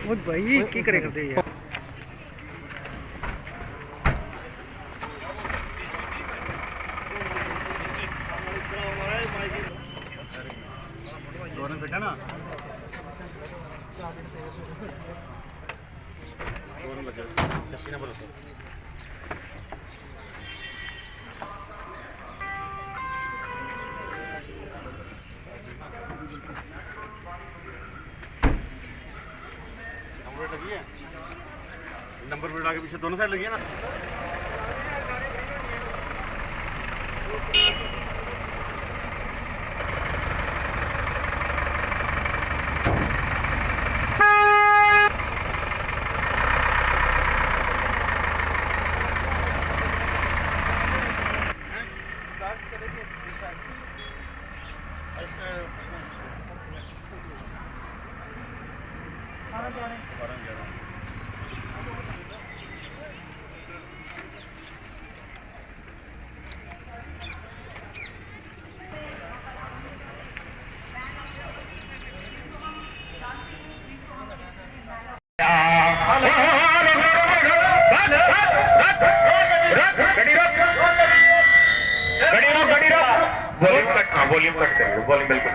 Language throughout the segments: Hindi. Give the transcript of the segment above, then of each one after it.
वो भाई की करे करते यार बेटा ना नंबर प्लेट आगे पीछे दोनों साइड लगी है ना। वॉल्यूम कट करिए, वॉल्यूम बिल्कुल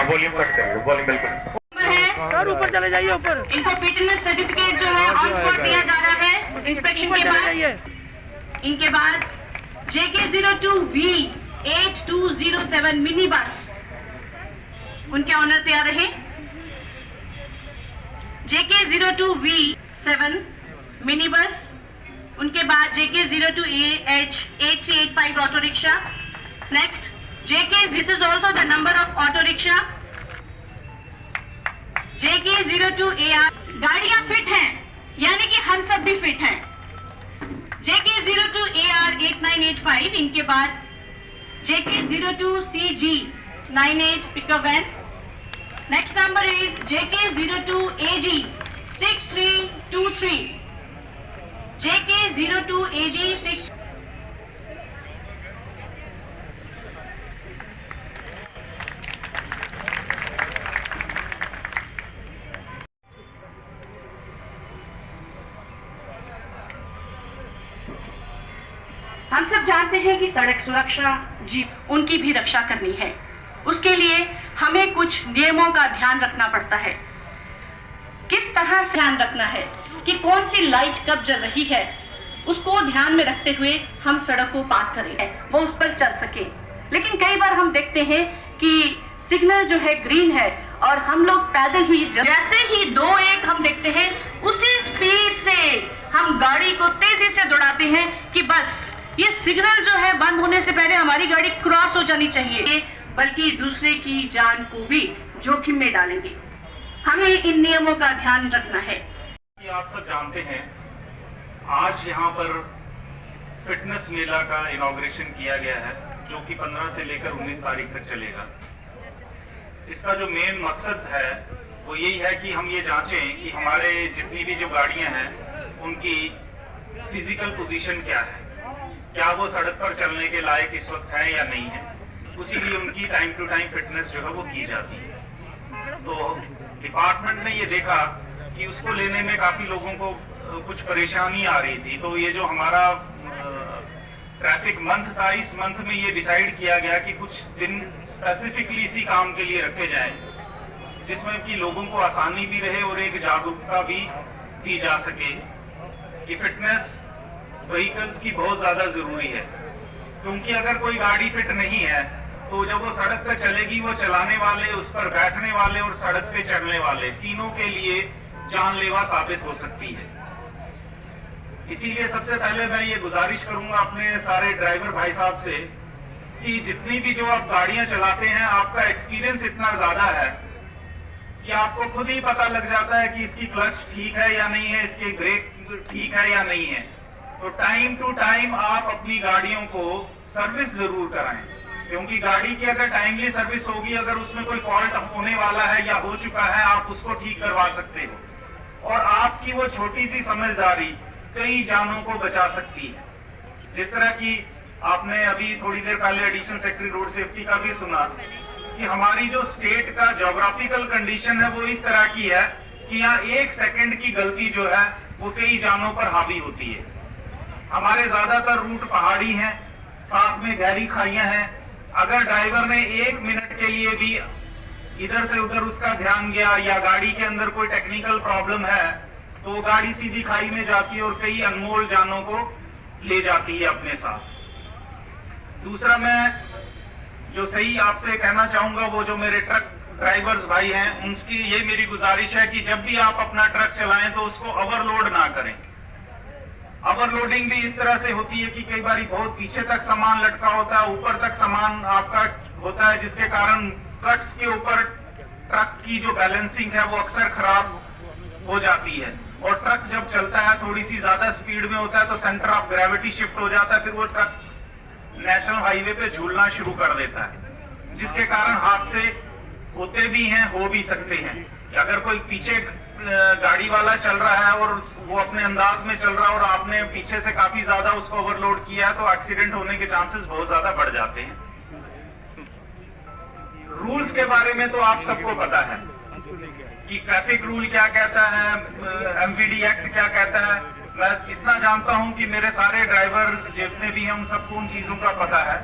वॉल्यूम कट करिए, वॉल्यूम बिल्कुल। सर ऊपर चले जाइए, ऊपर। इनको फिटनेस सर्टिफिकेट जो है ऑन स्पॉट दिया जा रहा है इंस्पेक्शन के बाद। इनके बाद JK02V8207 मिनी बस, उनके ऑनर तैयार रहे। JK02V7 मिनी बस, उनके बाद JK02AH8385 auto rickshaw. Next this is also the number of auto rickshaw. JK02AR, गाड़ियां फिट हैं यानी कि हम सब भी फिट हैं। JK02AR8985, इनके बाद JK02CG98 pickup van. Next number is JK02AG6323। JK02AG6। हम सब जानते हैं कि सड़क सुरक्षा जी उनकी भी रक्षा करनी है। उसके लिए हमें कुछ नियमों का ध्यान रखना पड़ता है। किस तरह से ध्यान रखना है कि कौन सी लाइट कब जल रही है, उसको ध्यान में रखते हुए हम सड़क को पार करें, वो उस पर चल सके। लेकिन कई बार हम देखते हैं कि सिग्नल जो है ग्रीन है और हम लोग पैदल ही जैसे ही 2-1 हम देखते हैं, उसी स्पीड से हम गाड़ी को तेजी से दौड़ाते हैं कि बस ये सिग्नल जो है बंद होने से पहले हमारी गाड़ी क्रॉस हो जानी चाहिए, बल्कि दूसरे की जान को भी जोखिम में डालेंगे। हमें इन नियमों का ध्यान रखना है। आप सब जानते हैं आज यहाँ पर फिटनेस मेला का इनॉग्रेशन किया गया है, जो कि 15 से लेकर 19 तारीख तक चलेगा। इसका जो मेन मकसद है वो यही है कि हम ये जांचें कि हमारे जितनी भी जो गाड़ियां हैं उनकी फिजिकल पोजीशन क्या है, क्या वो सड़क पर चलने के लायक इस वक्त है या नहीं है। उसी लिए उनकी टाइम टू टाइम फिटनेस जो है वो की जाती है। तो डिपार्टमेंट ने ये देखा कि उसको लेने में काफी लोगों को कुछ परेशानी आ रही थी, तो ये जो हमारा ट्रैफिक मंथ था, इस मंथ में ये डिसाइड किया गया कि कुछ दिन स्पेसिफिकली इसी काम के लिए रखे जाएं, जिसमें कि लोगों को आसानी भी रहे और एक जागरूकता भी दी जा सके कि फिटनेस व्हीकल्स की बहुत ज्यादा जरूरी है। क्योंकि अगर कोई गाड़ी फिट नहीं है तो जब वो सड़क पर चलेगी, वो चलाने वाले, उस पर बैठने वाले और सड़क पे चढ़ने वाले तीनों के लिए जानलेवा साबित हो सकती है। इसीलिए सबसे पहले मैं ये गुजारिश करूंगा अपने सारे ड्राइवर भाई साहब से कि जितनी भी जो आप गाड़ियां चलाते हैं, आपका एक्सपीरियंस इतना ज्यादा है कि आपको खुद ही पता लग जाता है कि इसकी क्लच ठीक है या नहीं है, इसके ब्रेक ठीक है या नहीं है। तो तो टाइम टू टाइम आप अपनी गाड़ियों को सर्विस जरूर कराएं, क्योंकि गाड़ी की अगर टाइमली सर्विस होगी, अगर उसमें कोई फॉल्ट होने वाला है या हो चुका है, आप उसको ठीक करवा सकते हो। और आपकी वो छोटी सी समझदारी कई जानों को बचा सकती है। जिस तरह की आपने अभी थोड़ी देर पहले एडिशनल सेक्रेटरी रोड सेफ्टी का भी सुना कि हमारी जो स्टेट का ज्योग्राफिकल कंडीशन है वो इस तरह की है कि यहाँ 1 सेकंड की गलती जो है वो कई जानों पर हावी होती है। हमारे ज्यादातर रूट पहाड़ी हैं, साथ में गहरी खाइयां हैं। अगर ड्राइवर ने 1 मिनट के लिए भी इधर से उधर उसका ध्यान गया या गाड़ी के अंदर कोई टेक्निकल प्रॉब्लम है तो वो गाड़ी सीधी खाई में जाती है और कई अनमोल जानों को ले जाती है अपने साथ। दूसरा, मैं जो सही आपसे कहना चाहूंगा, वो जो मेरे ट्रक ड्राइवर्स भाई हैं उनकी ये मेरी गुजारिश है कि जब भी आप अपना ट्रक चलाएं तो उसको ओवरलोड ना करें। ओवरलोडिंग भी इस तरह से होती है कि कई बार बहुत पीछे तक सामान लटका होता है, ऊपर तक सामान आपका होता है, जिसके कारण ट्रक्स के ऊपर ट्रक की जो बैलेंसिंग है वो अक्सर खराब हो जाती है। और ट्रक जब चलता है थोड़ी सी ज्यादा स्पीड में होता है तो सेंटर ऑफ ग्रेविटी शिफ्ट हो जाता है, फिर वो ट्रक नेशनल हाईवे पे झूलना शुरू कर देता है, जिसके कारण हादसे होते भी हैं, हो भी सकते हैं। अगर कोई पीछे गाड़ी वाला चल रहा है और वो अपने अंदाज में चल रहा है और आपने पीछे से काफी ज्यादा उसको ओवरलोड किया है तो एक्सीडेंट होने के चांसेस बहुत ज्यादा बढ़ जाते हैं। रूल्स के बारे में तो आप सबको पता है कि ट्रैफिक रूल क्या कहता है, एमवीडी एक्ट क्या कहता है। मैं इतना जानता हूं कि मेरे सारे ड्राइवर्स जितने भी हैं उन सबको उन चीजों का पता है।